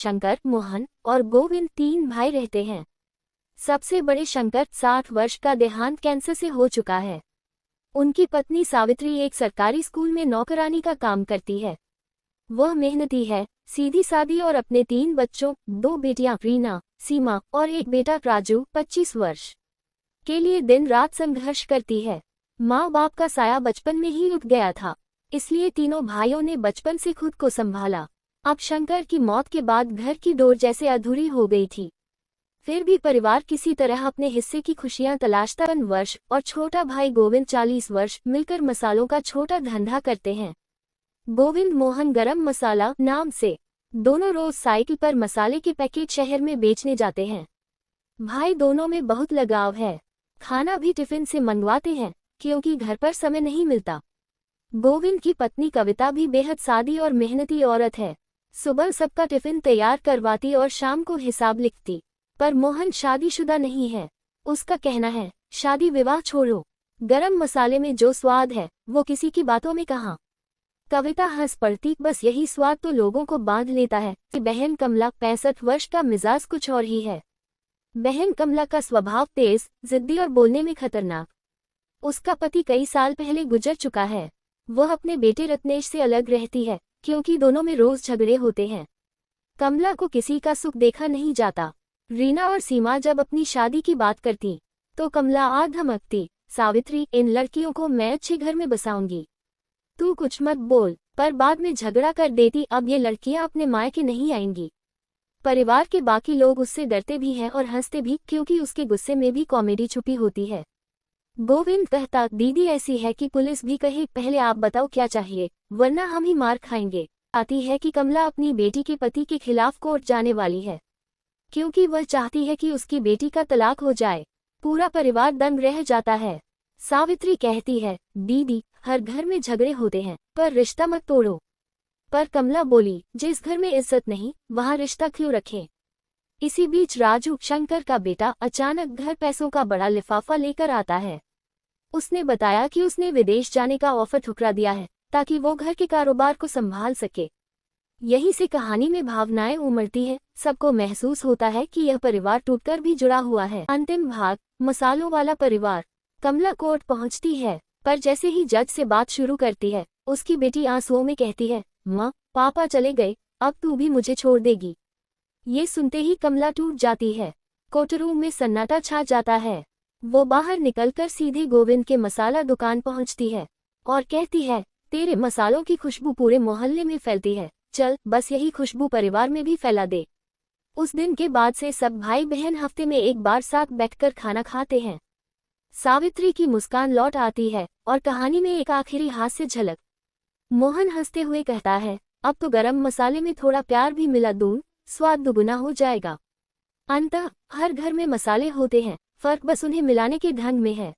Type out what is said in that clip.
शंकर, मोहन और गोविंद 3 भाई रहते हैं। सबसे बड़े शंकर 60 वर्ष का देहांत कैंसर से हो चुका है। उनकी पत्नी सावित्री एक सरकारी स्कूल में नौकरानी का काम करती है। वह मेहनती है, सीधी सादी और अपने 3 बच्चों, 2 बेटियां रीना, सीमा और एक बेटा राजू 25 वर्ष के लिए दिन रात संघर्ष करती है। माँ बाप का साया बचपन में ही उठ गया था, इसलिए तीनों भाइयों ने बचपन से खुद को संभाला। अब शंकर की मौत के बाद घर की डोर जैसे अधूरी हो गई थी। फिर भी परिवार किसी तरह अपने हिस्से की खुशियां तलाशता। 55 वर्ष और छोटा भाई गोविंद 40 वर्ष मिलकर मसालों का छोटा धंधा करते हैं। गोविंद मोहन गरम मसाला नाम से दोनों रोज साइकिल पर मसाले के पैकेट शहर में बेचने जाते हैं। भाई दोनों में बहुत लगाव है। खाना भी टिफिन से मंगवाते हैं क्योंकि घर पर समय नहीं मिलता। गोविंद की पत्नी कविता भी बेहद सादी और मेहनती औरत है। सुबह सबका टिफिन तैयार करवाती और शाम को हिसाब लिखती। पर मोहन शादीशुदा नहीं है। उसका कहना है, शादी विवाह छोड़ो, गरम मसाले में जो स्वाद है वो किसी की बातों में कहाँ। कविता हंस पड़ती, बस यही स्वाद तो लोगों को बांध लेता है। बहन कमला 65 वर्ष का मिजाज कुछ और ही है। बहन कमला का स्वभाव तेज, जिद्दी और बोलने में खतरनाक। उसका पति कई साल पहले गुजर चुका है। वह अपने बेटे रत्नेश से अलग रहती है क्योंकि दोनों में रोज झगड़े होते हैं। कमला को किसी का सुख देखा नहीं जाता। रीना और सीमा जब अपनी शादी की बात करती तो कमला आग धमकती, सावित्री, इन लड़कियों को मैं अच्छे घर में बसाऊंगी, तू कुछ मत बोल। पर बाद में झगड़ा कर देती, अब ये लड़कियां अपने मायके नहीं आएंगी। परिवार के बाकी लोग उससे डरते भी हैं और हंसते भी क्योंकि उसके गुस्से में भी कॉमेडी छुपी होती है। गोविंद कहता, दीदी ऐसी है कि पुलिस भी कहे पहले आप बताओ क्या चाहिए, वरना हम ही मार खाएंगे। आती है कि कमला अपनी बेटी के पति के खिलाफ कोर्ट जाने वाली है क्योंकि वह चाहती है कि उसकी बेटी का तलाक हो जाए। पूरा परिवार दंग रह जाता है। सावित्री कहती है, दीदी हर घर में झगड़े होते हैं पर रिश्ता मत तोड़ो। पर कमला बोली, जिस घर में इज्जत नहीं वहाँ रिश्ता क्यों रखें। इसी बीच राजू, शंकर का बेटा, अचानक घर पैसों का बड़ा लिफाफा लेकर आता है। उसने बताया कि उसने विदेश जाने का ऑफर ठुकरा दिया है ताकि वो घर के कारोबार को संभाल सके। यहीं से कहानी में भावनाएं उमड़ती हैं। सबको महसूस होता है कि यह परिवार टूटकर भी जुड़ा हुआ है। अंतिम भाग, मसालों वाला परिवार। कमला कोर्ट पहुंचती है, पर जैसे ही जज से बात शुरू करती है उसकी बेटी आंसुओं में कहती है, माँ पापा चले गए, अब तू भी मुझे छोड़ देगी। ये सुनते ही कमला टूट जाती है। कोर्टरूम में सन्नाटा छा जाता है। वो बाहर निकलकर सीधे गोविंद के मसाला दुकान पहुंचती है और कहती है, तेरे मसालों की खुशबू पूरे मोहल्ले में फैलती है, चल बस यही खुशबू परिवार में भी फैला दे। उस दिन के बाद से सब भाई बहन हफ्ते में एक बार साथ बैठकर खाना खाते हैं। सावित्री की मुस्कान लौट आती है और कहानी में एक आखिरी हास्य झलक। मोहन हंसते हुए कहता है, अब तो गरम मसाले में थोड़ा प्यार भी मिला दूं, स्वाद दुगुना हो जाएगा। अंततः हर घर में मसाले होते हैं, फर्क बस उन्हें मिलाने के ढंग में है।